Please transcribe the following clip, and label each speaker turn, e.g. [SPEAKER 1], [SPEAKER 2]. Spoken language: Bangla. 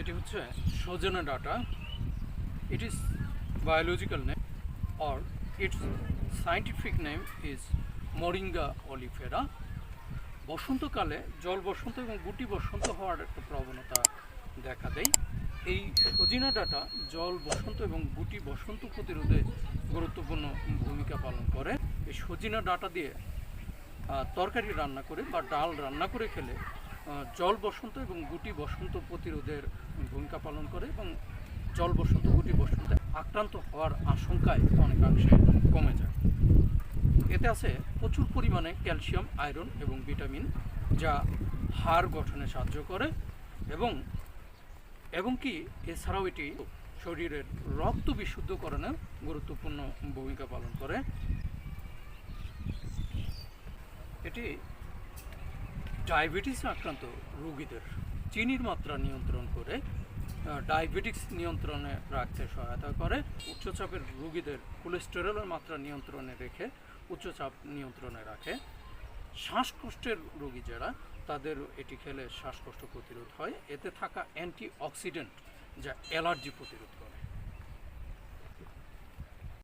[SPEAKER 1] এটি হচ্ছে সজনে ডাঁটা। It is biological name or its scientific name is Moringa oleifera. বসন্তকালে জল বসন্ত এবং গুটি বসন্ত হওয়ার একটা প্রবণতা দেখা দেয়। এই সজিনা ডাঁটা জল বসন্ত এবং গুটি বসন্ত প্রতিরোধে গুরুত্বপূর্ণ ভূমিকা পালন করে। এই সজিনা ডাঁটা দিয়ে তরকারি রান্না করে বা ডাল রান্না করে খেলে জল বসন্ত এবং গুটি বসন্ত প্রতিরোধের ভূমিকা পালন করে এবং জল বসন্ত গুটি বসন্তে আক্রান্ত হওয়ার আশঙ্কায় অনেকাংশে কমে যায়। এতে আছে প্রচুর পরিমাণে ক্যালসিয়াম, আয়রন এবং ভিটামিন, যা হাড় গঠনে সাহায্য করে এবং কি এছাড়াও এটি শরীরের রক্ত বিশুদ্ধকরণে গুরুত্বপূর্ণ ভূমিকা পালন করে। এটি ডায়াবেটিস আক্রান্ত রোগীদের চিনির মাত্রা নিয়ন্ত্রণ করে, ডায়াবেটিক্স নিয়ন্ত্রণে রাখতে সহায়তা করে, উচ্চচাপের রোগীদের কোলেস্টেরলের মাত্রা নিয়ন্ত্রণে রেখে উচ্চচাপ নিয়ন্ত্রণে রাখে। শ্বাসকষ্টের রোগী যারা, তাদের এটি খেলে শ্বাসকষ্ট প্রতিরোধ হয়। এতে থাকা অ্যান্টিঅক্সিডেন্ট যা অ্যালার্জি প্রতিরোধ করে।